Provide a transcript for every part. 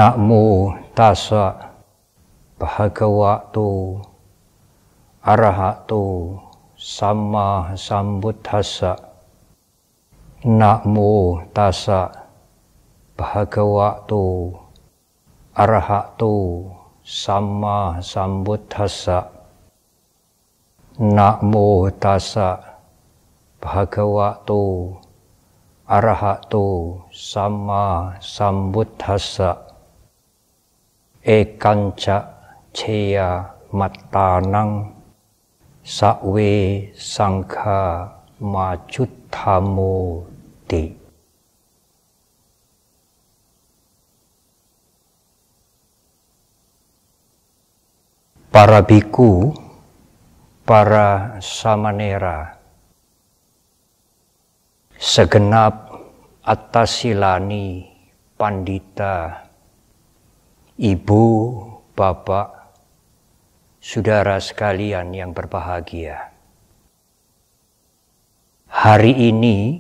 Namo tassa bhagavato arahato sama sambuddhassa. Namo tassa bhagavato arahato sama sambuddhassa. Namo tassa bhagavato arahato sama sambuddhassa. Ekanca ceya mattanang sawe sangha majuttamo te. Para biku, para samanera, segenap attasilani pandita, ibu, bapak, saudara sekalian yang berbahagia. Hari ini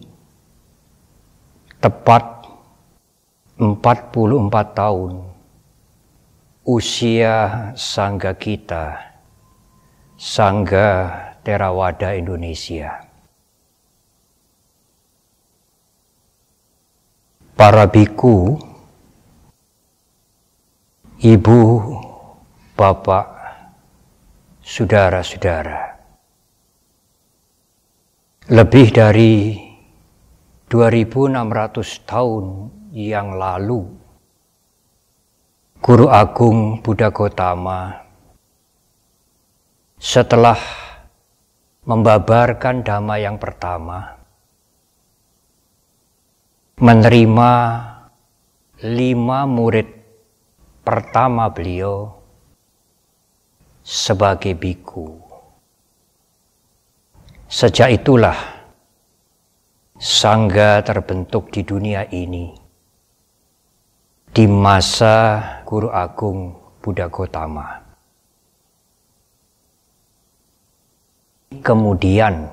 tepat 44 tahun usia Sangga kita, Sangga Theravada Indonesia. Para biku, ibu, bapak, saudara-saudara, lebih dari 2600 tahun yang lalu, Guru Agung Buddha Gautama setelah membabarkan dhamma yang pertama, menerima 5 murid pertama beliau sebagai biku. Sejak itulah Sangga terbentuk di dunia ini di masa Guru Agung Buddha Gautama. Kemudian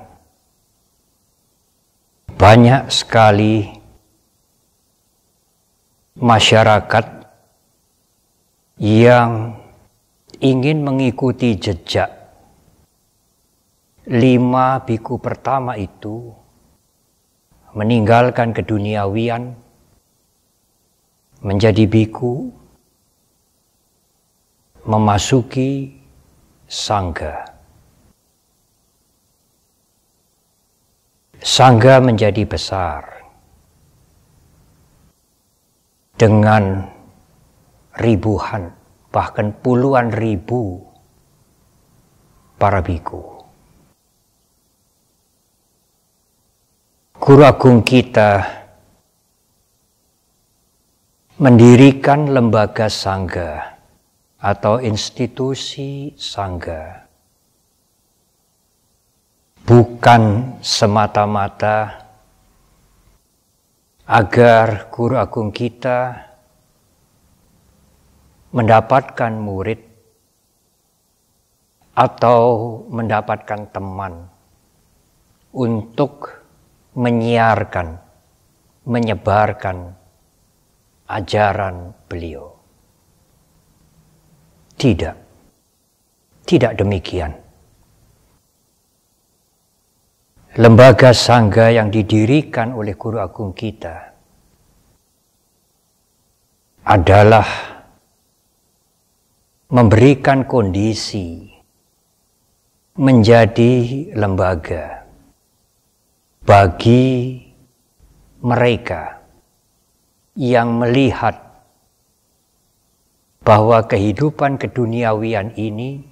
banyak sekali masyarakat yang ingin mengikuti jejak 5 biku pertama itu, meninggalkan keduniawian, menjadi biku, memasuki Sangga. Sangga menjadi besar dengan ribuan, bahkan puluhan ribu para biku. Guru Agung kita mendirikan lembaga Sangga atau institusi Sangga bukan semata-mata agar Guru Agung kita mendapatkan murid atau mendapatkan teman untuk menyiarkan, menyebarkan ajaran beliau. Tidak, tidak demikian. Lembaga Sangga yang didirikan oleh Guru Agung kita adalah memberikan kondisi menjadi lembaga bagi mereka yang melihat bahwa kehidupan keduniawian ini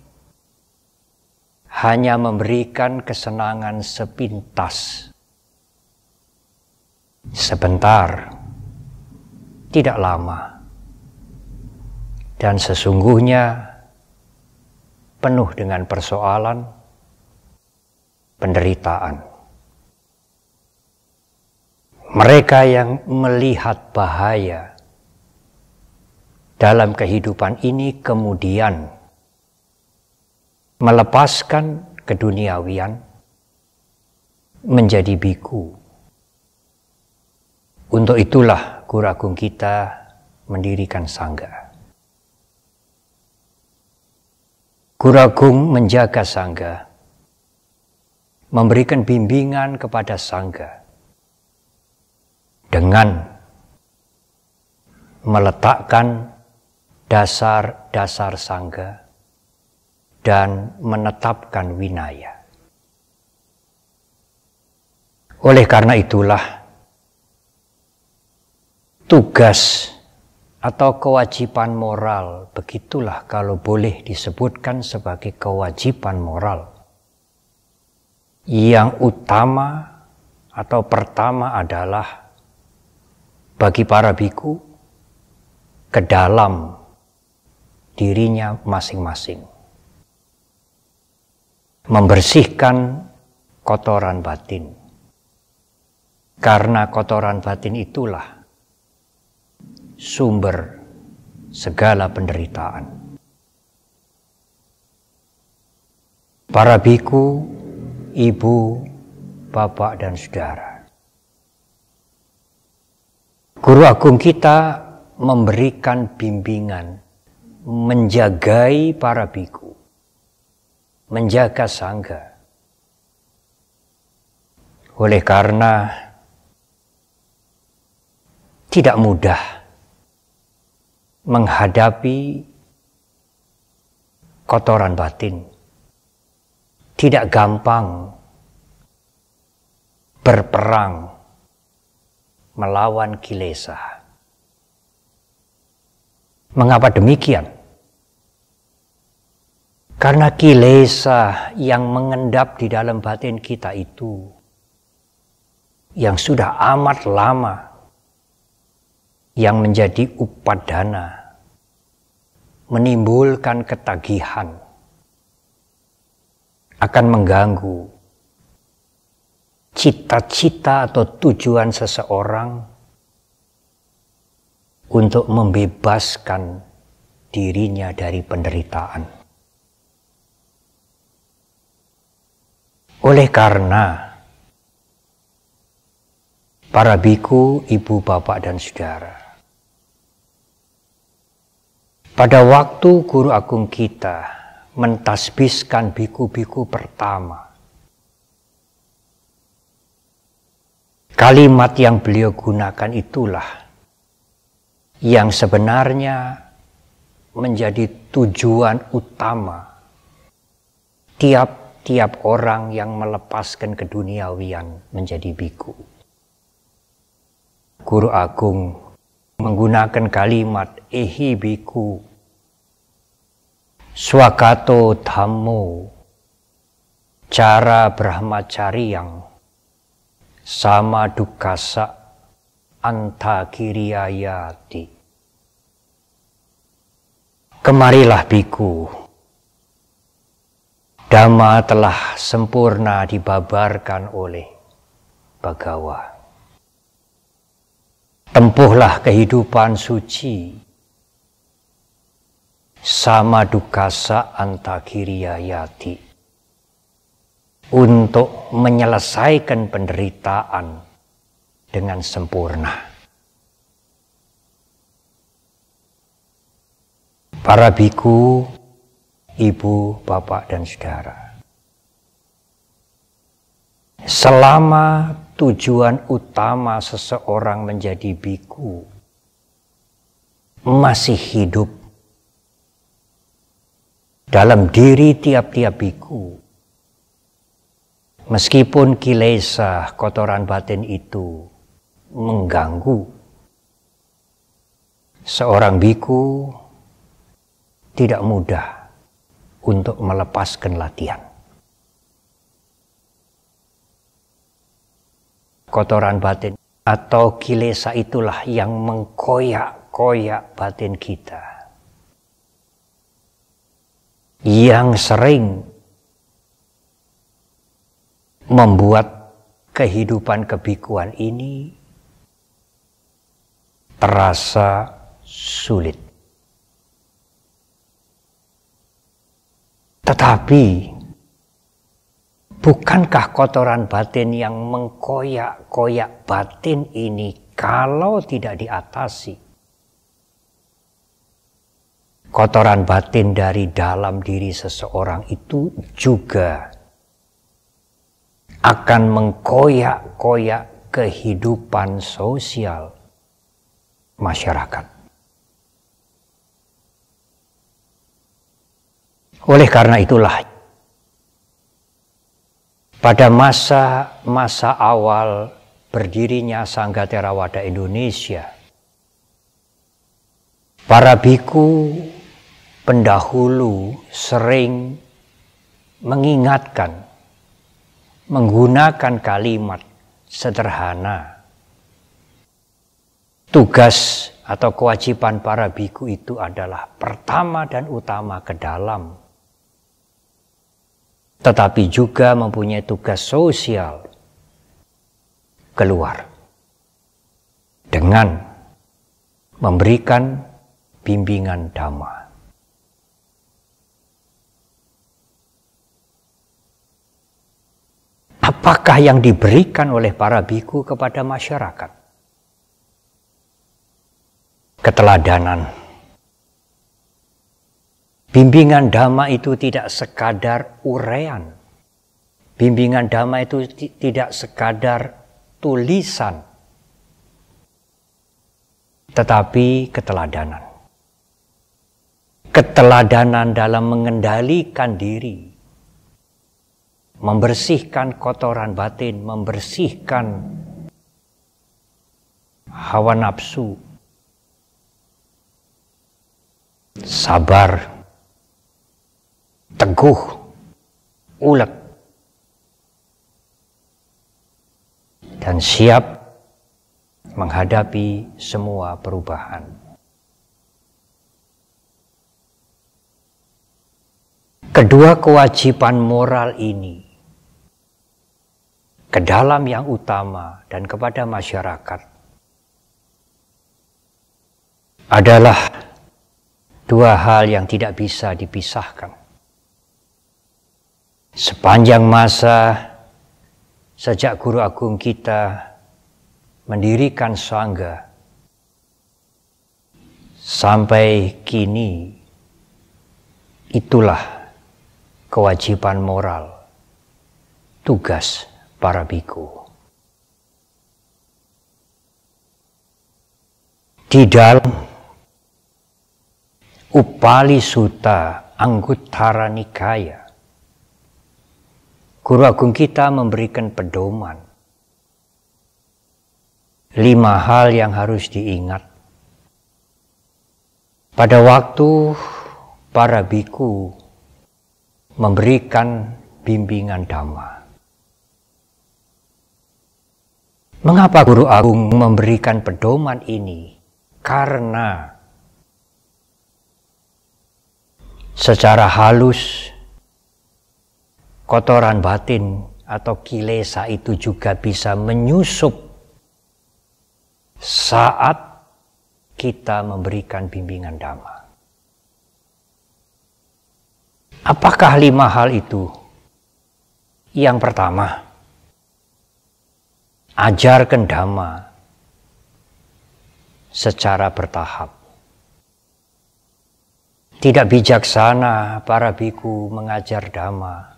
hanya memberikan kesenangan sepintas, sebentar, tidak lama, dan sesungguhnya penuh dengan persoalan, penderitaan. Mereka yang melihat bahaya dalam kehidupan ini kemudian melepaskan keduniawian menjadi biku. Untuk itulah Guru Agung kita mendirikan sangga. Guru Agung menjaga sangga, memberikan bimbingan kepada sangga dengan meletakkan dasar-dasar sangga dan menetapkan winaya. Oleh karena itulah, tugas atau kewajiban moral, begitulah kalau boleh disebutkan sebagai kewajiban moral, yang utama atau pertama adalah bagi para biku ke dalam dirinya masing-masing, membersihkan kotoran batin, karena kotoran batin itulah sumber segala penderitaan. Para biku, ibu, bapak, dan saudara, Guru Agung kita memberikan bimbingan, menjagai para biku, menjaga sangga. Oleh karena tidak mudah menghadapi kotoran batin, tidak gampang berperang melawan kilesa. Mengapa demikian? Karena kilesa yang mengendap di dalam batin kita itu, yang sudah amat lama, yang menjadi upadana, menimbulkan ketagihan, akan mengganggu cita-cita atau tujuan seseorang untuk membebaskan dirinya dari penderitaan. Oleh karena para biku, ibu, bapak, dan saudara, pada waktu Guru Agung kita mentasbiskan biku-biku pertama, kalimat yang beliau gunakan itulah yang sebenarnya menjadi tujuan utama tiap-tiap orang yang melepaskan keduniawian menjadi biku. Guru Agung menggunakan kalimat ehi biku swagato dhammo cara brahmacaryang sama dukasa antakiriyayati. Kemarilah biku, Dhamma telah sempurna dibabarkan oleh Bhagawa. Tempuhlah kehidupan suci sama dukasa antakiriyayati untuk menyelesaikan penderitaan dengan sempurna. Para biku, ibu, bapak, dan saudara, selama tujuan utama seseorang menjadi biku masih hidup dalam diri tiap-tiap biku, meskipun kilesa kotoran batin itu mengganggu, seorang biku tidak mudah untuk melepaskan latihan. Kotoran batin atau kilesa itulah yang mengkoyak-koyak batin kita, yang sering membuat kehidupan kebikuan ini terasa sulit. Tetapi bukankah kotoran batin yang mengkoyak-koyak batin ini kalau tidak diatasi, kotoran batin dari dalam diri seseorang itu juga akan mengkoyak-koyak kehidupan sosial masyarakat. Oleh karena itulah, pada masa awal berdirinya Sangga Theravada Indonesia, para biku pendahulu sering mengingatkan, menggunakan kalimat sederhana. Tugas atau kewajiban para biku itu adalah pertama dan utama ke dalam, tetapi juga mempunyai tugas sosial keluar dengan memberikan bimbingan dhamma. Apakah yang diberikan oleh para biku kepada masyarakat? Keteladanan. Bimbingan dhamma itu tidak sekadar uraian. Bimbingan dhamma itu tidak sekadar tulisan, tetapi keteladanan. Keteladanan dalam mengendalikan diri, membersihkan kotoran batin, membersihkan hawa nafsu, sabar, teguh, ulet, dan siap menghadapi semua perubahan. Kedua kewajiban moral ini ke dalam yang utama dan kepada masyarakat adalah dua hal yang tidak bisa dipisahkan. Sepanjang masa sejak Guru Agung kita mendirikan Sangga sampai kini, itulah kewajiban moral, tugas para biku. Di dalam Upali Sutta Anguttara Nikaya, Guru Agung kita memberikan pedoman 5 hal yang harus diingat pada waktu para biku memberikan bimbingan dhamma. Mengapa Guru Agung memberikan pedoman ini? Karena secara halus kotoran batin atau kilesa itu juga bisa menyusup saat kita memberikan bimbingan dhamma. Apakah 5 hal itu? Yang pertama, ajarkan dhamma secara bertahap. Tidak bijaksana para biku mengajar dhamma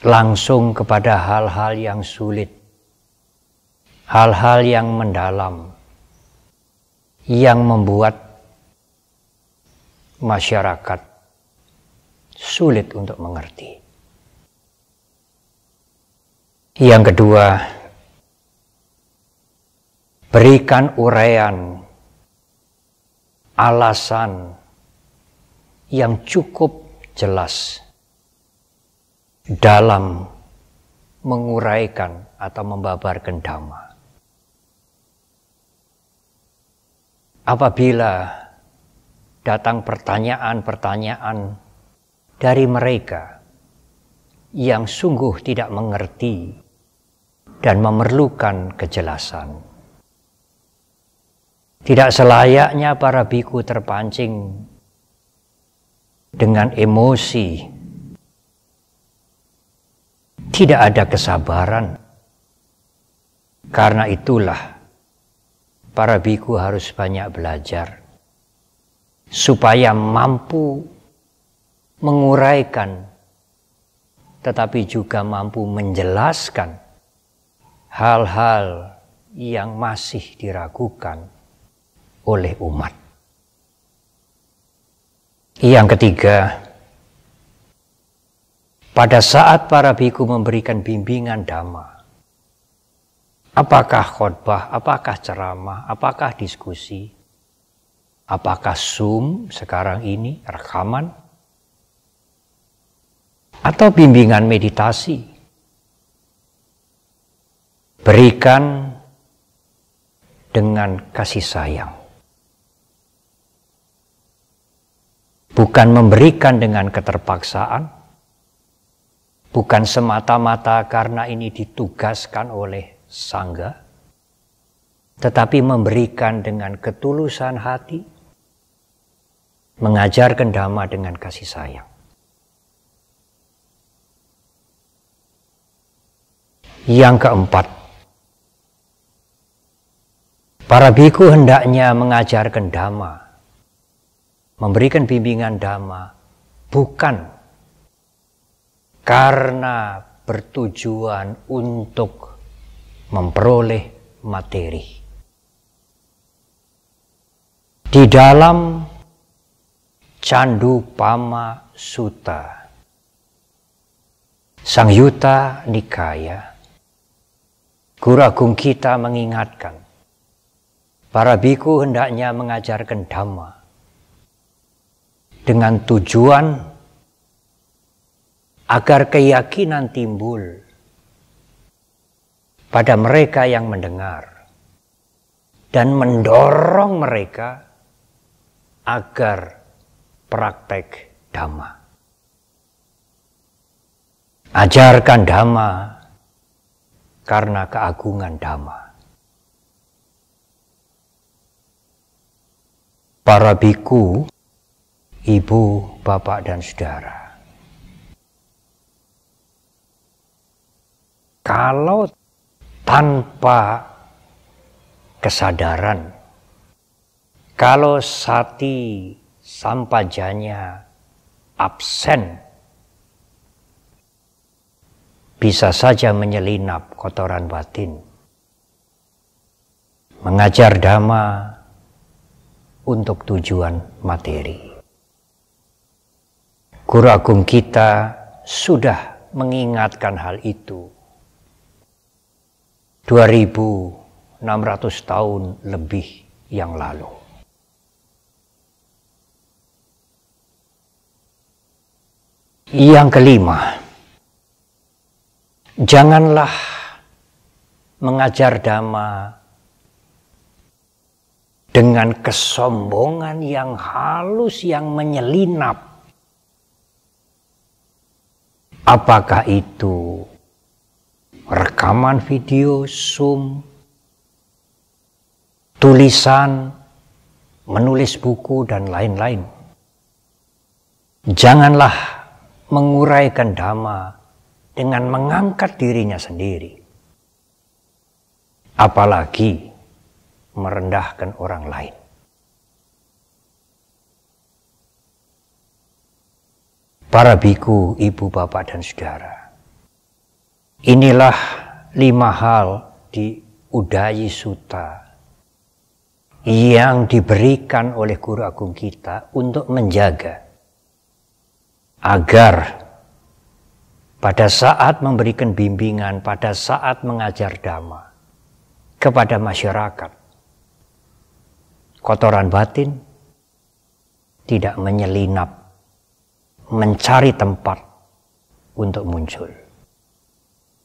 langsung kepada hal-hal yang sulit, hal-hal yang mendalam, yang membuat masyarakat sulit untuk mengerti. Yang kedua, berikan uraian, alasan yang cukup jelas dalam menguraikan atau membabarkan dhamma. Apabila datang pertanyaan-pertanyaan dari mereka yang sungguh tidak mengerti dan memerlukan kejelasan, tidak selayaknya para biku terpancing dengan emosi. Tidak ada kesabaran. Karena itulah para biku harus banyak belajar supaya mampu menguraikan, tetapi juga mampu menjelaskan hal-hal yang masih diragukan oleh umat. Yang ketiga, pada saat para biku memberikan bimbingan dhamma, apakah khotbah, apakah ceramah, apakah diskusi, apakah Zoom sekarang ini, rekaman, atau bimbingan meditasi, berikan dengan kasih sayang. Bukan memberikan dengan keterpaksaan, bukan semata-mata karena ini ditugaskan oleh sangga, tetapi memberikan dengan ketulusan hati, mengajarkan dhamma dengan kasih sayang. Yang keempat, para biku hendaknya mengajarkan dhamma, memberikan bimbingan dhamma, bukan karena bertujuan untuk memperoleh materi. Di dalam Candupama Sutta, Sangyutta Nikaya, Guru Agung kita mengingatkan, para biku hendaknya mengajarkan dhamma dengan tujuan agar keyakinan timbul pada mereka yang mendengar dan mendorong mereka agar praktek dhamma. Ajarkan dhamma karena keagungan dhamma. Para biku, ibu, bapak, dan saudara, kalau tanpa kesadaran, kalau sati sampajanya absen, bisa saja menyelinap kotoran batin. Mengajar dhamma untuk tujuan materi. Guru Agung kita sudah mengingatkan hal itu 2600 tahun lebih yang lalu. Yang kelima, janganlah mengajar dhamma dengan kesombongan yang halus, yang menyelinap. Apakah itu rekaman video, Zoom, tulisan, menulis buku, dan lain-lain. Janganlah menguraikan dhamma dengan mengangkat dirinya sendiri, apalagi merendahkan orang lain. Para biku, ibu, bapak, dan saudara, inilah 5 hal di Udayi Sutta yang diberikan oleh Guru Agung kita untuk menjaga agar pada saat memberikan bimbingan, pada saat mengajar dhamma kepada masyarakat, kotoran batin tidak menyelinap mencari tempat untuk muncul.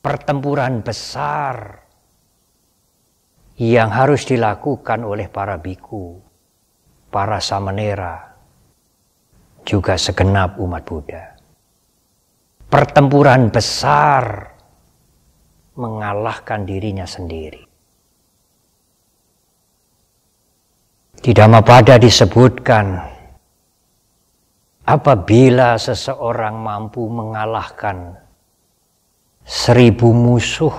Pertempuran besar yang harus dilakukan oleh para biku, para samanera, juga segenap umat Buddha. Pertempuran besar mengalahkan dirinya sendiri. Di Dhammapada disebutkan, apabila seseorang mampu mengalahkan 1000 musuh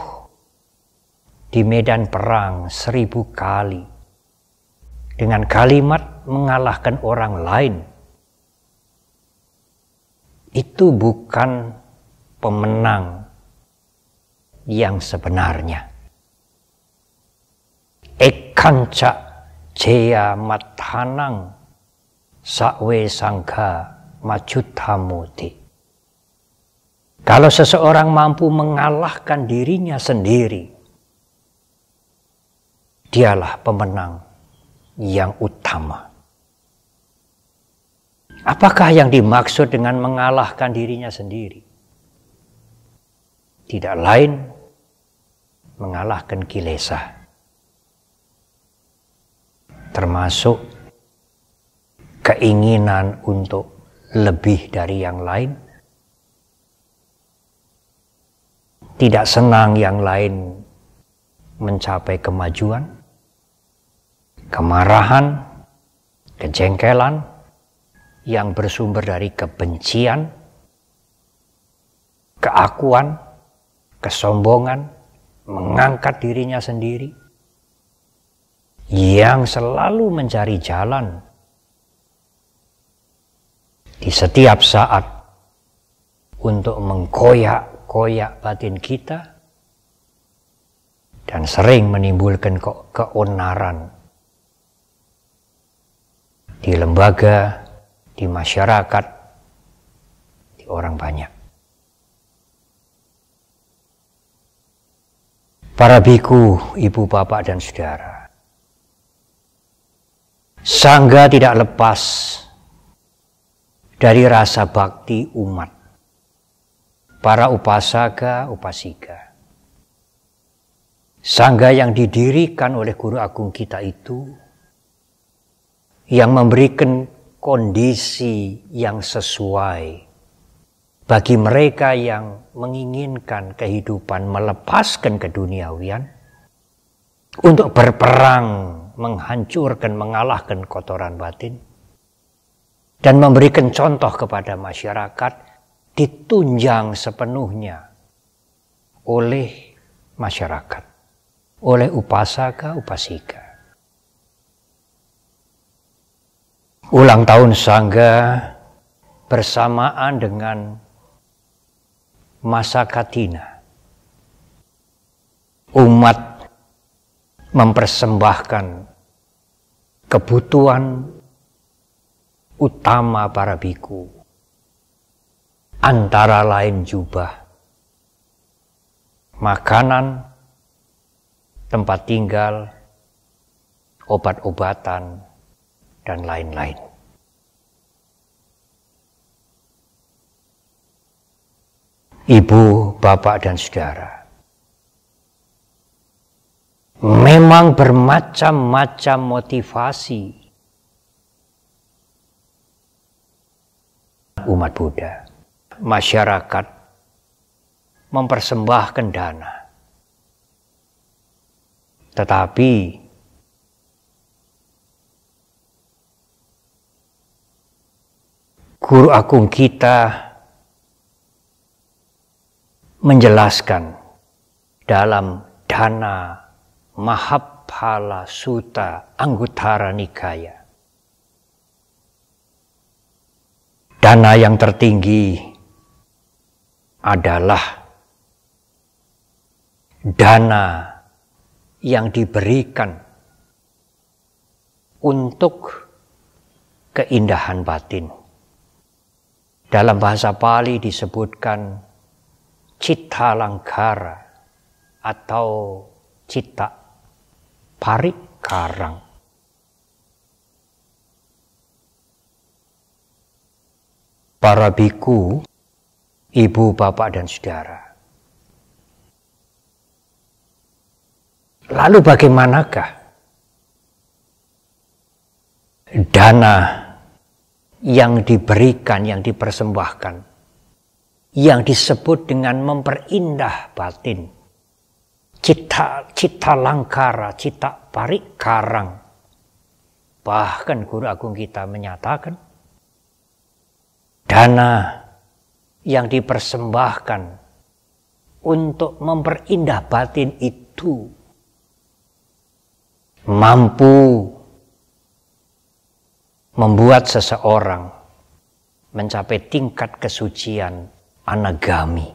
di medan perang 1000 kali dengan kalimat mengalahkan orang lain, itu bukan pemenang yang sebenarnya. Ekanca jaya mathanang sakwe sangga majutamuti. Kalau seseorang mampu mengalahkan dirinya sendiri, dialah pemenang yang utama. Apakah yang dimaksud dengan mengalahkan dirinya sendiri? Tidak lain mengalahkan kilesa, termasuk keinginan untuk lebih dari yang lain, tidak senang yang lain mencapai kemajuan, kemarahan, kejengkelan yang bersumber dari kebencian, keakuan, kesombongan, mengangkat dirinya sendiri, yang selalu mencari jalan di setiap saat untuk mengkoyak-koyak batin kita dan sering menimbulkan keonaran di lembaga, di masyarakat, di orang banyak. Para biku, ibu, bapak, dan saudara, sangga tidak lepas dari rasa bakti umat, para upasaka, upasika. Sangga yang didirikan oleh guru agung kita itu, yang memberikan kondisi yang sesuai bagi mereka yang menginginkan kehidupan melepaskan keduniawian untuk berperang, menghancurkan, mengalahkan kotoran batin, dan memberikan contoh kepada masyarakat, ditunjang sepenuhnya oleh masyarakat, oleh upasaka, upasika. Ulang tahun sangga bersamaan dengan masa Katina, umat mempersembahkan kebutuhan utama para biku, antara lain jubah, makanan, tempat tinggal, obat-obatan, dan lain-lain. Ibu, bapak, dan saudara, memang bermacam-macam motivasi umat Buddha, masyarakat mempersembahkan dana. Tetapi guru agung kita menjelaskan dalam Dana Mahaphala Sutta Anguttara Nikaya, dana yang tertinggi adalah dana yang diberikan untuk keindahan batin. Dalam bahasa Pali disebutkan citta langkara atau citta parikarang. Para biku, ibu, bapak, dan saudara, lalu bagaimanakah dana yang diberikan, yang dipersembahkan, yang disebut dengan memperindah batin, cita langkara, cita parikarang? Bahkan guru agung kita menyatakan dana yang dipersembahkan untuk memperindah batin itu mampu membuat seseorang mencapai tingkat kesucian anagami.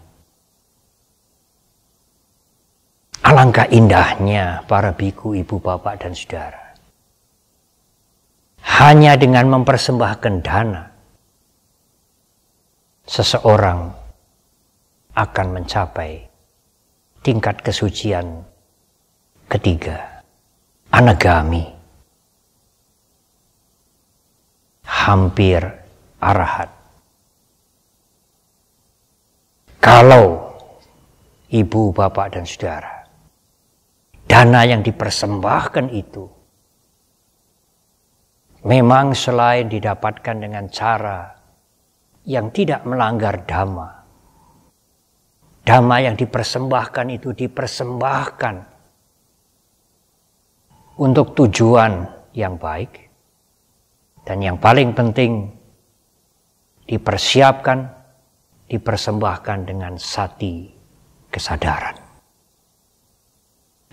Alangkah indahnya para biku, ibu, bapak, dan saudara. Hanya dengan mempersembahkan dana, seseorang akan mencapai tingkat kesucian ketiga, anagami. Hampir arahat. Kalau ibu, bapak, dan saudara, dana yang dipersembahkan itu memang selain didapatkan dengan cara yang tidak melanggar dhamma, dhamma yang dipersembahkan itu dipersembahkan untuk tujuan yang baik, dan yang paling penting dipersiapkan, dipersembahkan dengan sati kesadaran.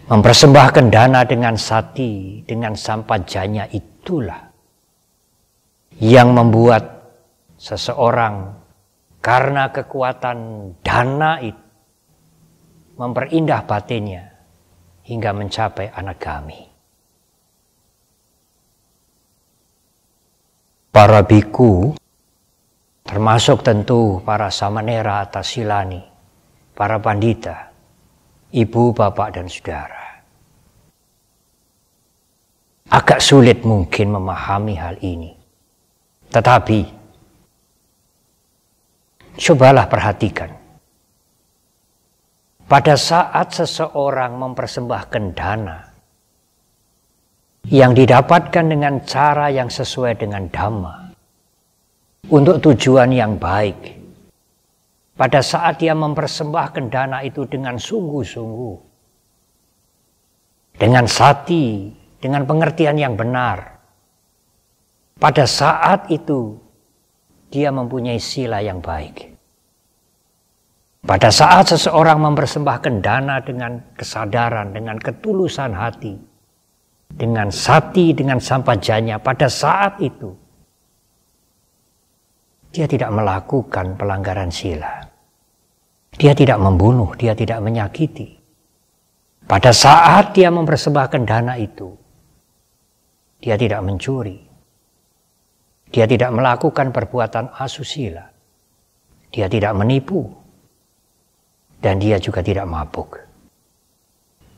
Mempersembahkan dana dengan sati, dengan sampajanya, itulah yang membuat seseorang karena kekuatan dana itu memperindah batinnya hingga mencapai anagami. Para biku, termasuk tentu para samanera atau silani, para pandita, ibu, bapak, dan saudara, agak sulit mungkin memahami hal ini. Tetapi, cobalah perhatikan. Pada saat seseorang mempersembahkan dana yang didapatkan dengan cara yang sesuai dengan dhamma, untuk tujuan yang baik, pada saat dia mempersembahkan dana itu dengan sungguh-sungguh, dengan sati, dengan pengertian yang benar, pada saat itu dia mempunyai sila yang baik. Pada saat seseorang mempersembahkan dana dengan kesadaran, dengan ketulusan hati, dengan sati, dengan sampajanya, pada saat itu dia tidak melakukan pelanggaran sila. Dia tidak membunuh, dia tidak menyakiti. Pada saat dia mempersembahkan dana itu, dia tidak mencuri. Dia tidak melakukan perbuatan asusila. Dia tidak menipu. Dan dia juga tidak mabuk.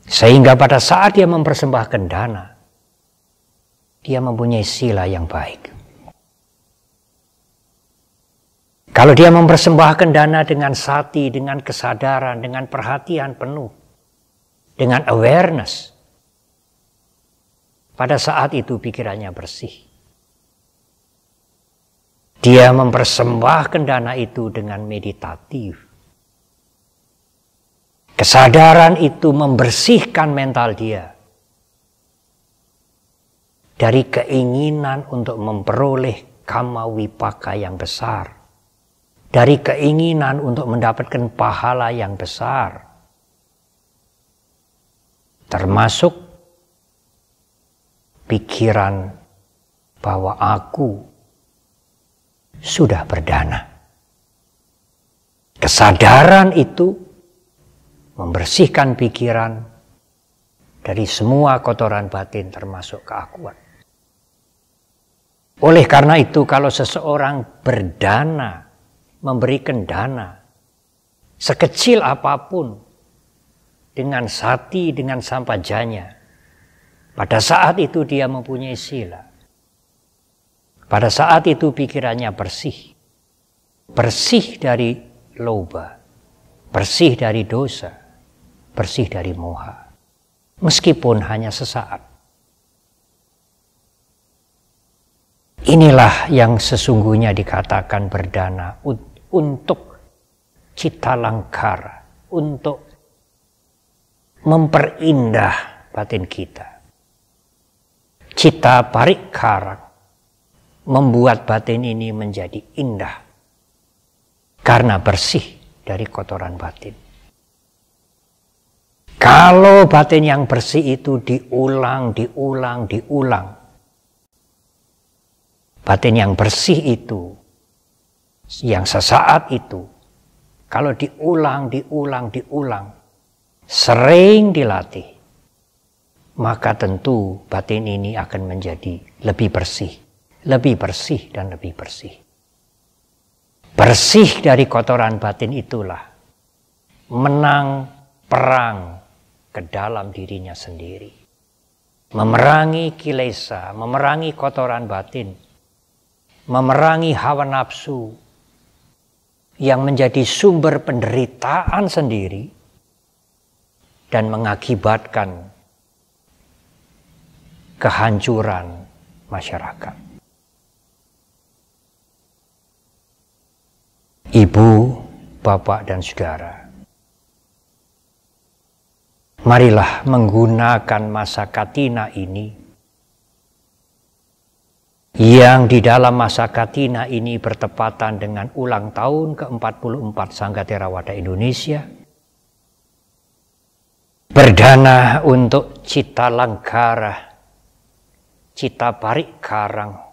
Sehingga pada saat dia mempersembahkan dana, dia mempunyai sila yang baik. Kalau dia mempersembahkan dana dengan sati, dengan kesadaran, dengan perhatian penuh, dengan awareness, pada saat itu pikirannya bersih. Dia mempersembahkan dana itu dengan meditatif. Kesadaran itu membersihkan mental dia dari keinginan untuk memperoleh kama wipaka yang besar, dari keinginan untuk mendapatkan pahala yang besar, termasuk pikiran bahwa aku sudah berdana. Kesadaran itu membersihkan pikiran dari semua kotoran batin termasuk keakuan. Oleh karena itu, kalau seseorang berdana, memberikan dana sekecil apapun dengan sati, dengan sampajanya, pada saat itu dia mempunyai sila. Pada saat itu pikirannya bersih. Bersih dari loba, bersih dari dosa, bersih dari moha, meskipun hanya sesaat. Inilah yang sesungguhnya dikatakan berdana untuk cita langkara, untuk memperindah batin kita. Cita parikara, membuat batin ini menjadi indah karena bersih dari kotoran batin. Kalau batin yang bersih itu diulang, Batin yang bersih itu, yang sesaat itu, kalau diulang, sering dilatih, maka tentu batin ini akan menjadi lebih bersih dan lebih bersih. Bersih dari kotoran batin itulah menang perang ke dalam dirinya sendiri. Memerangi kilesa, memerangi kotoran batin, memerangi hawa nafsu yang menjadi sumber penderitaan sendiri dan mengakibatkan kehancuran masyarakat. Ibu, bapak, dan saudara, marilah menggunakan masa katina ini, yang di dalam masa katina ini bertepatan dengan ulang tahun ke-44 Sangga Theravada Indonesia, berdana untuk cita langgara, cita parikarang,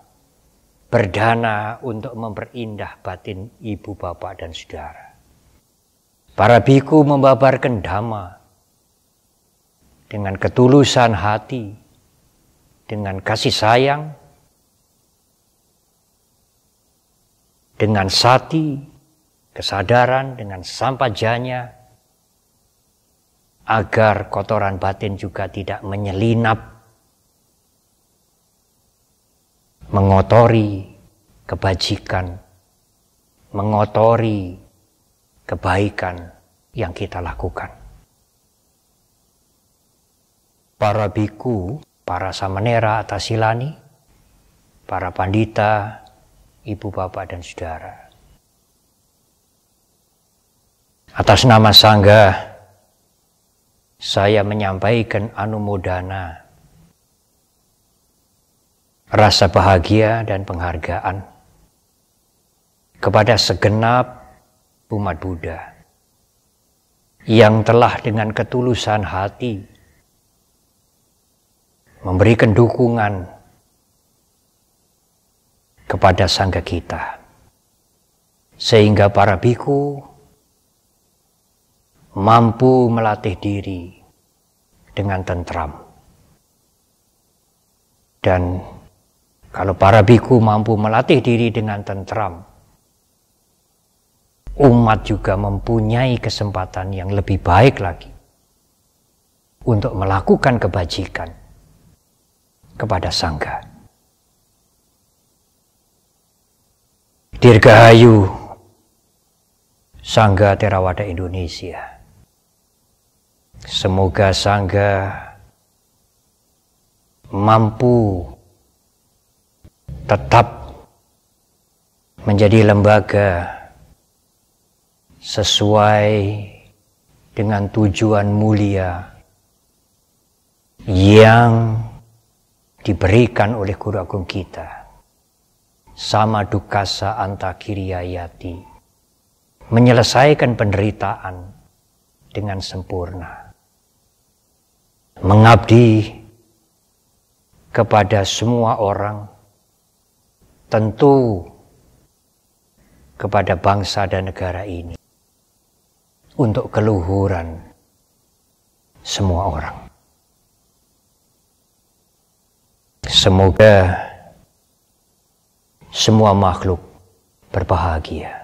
berdana untuk memperindah batin ibu, bapak, dan saudara. Para biku membabarkan dhamma dengan ketulusan hati, dengan kasih sayang, dengan sati, kesadaran, dengan sampajanya, agar kotoran batin juga tidak menyelinap, mengotori kebajikan, mengotori kebaikan yang kita lakukan. Para biku, para samanera atau silani, para pandita, ibu, bapak, dan saudara, atas nama Sangga, saya menyampaikan anumodana, rasa bahagia dan penghargaan kepada segenap umat Buddha yang telah dengan ketulusan hati memberikan dukungan kepada Sangga kita, sehingga para biku mampu melatih diri dengan tentram. Dan kalau para biku mampu melatih diri dengan tentram, umat juga mempunyai kesempatan yang lebih baik lagi untuk melakukan kebajikan kepada Sangga. Dirgahayu Sangga Theravada Indonesia. Semoga Sangga mampu tetap menjadi lembaga sesuai dengan tujuan mulia yang diberikan oleh Guru Agung kita, Sama Dukasa Antakiriyayati, menyelesaikan penderitaan dengan sempurna, mengabdi kepada semua orang, tentu kepada bangsa dan negara ini, untuk keluhuran semua orang. Semoga semua makhluk berbahagia.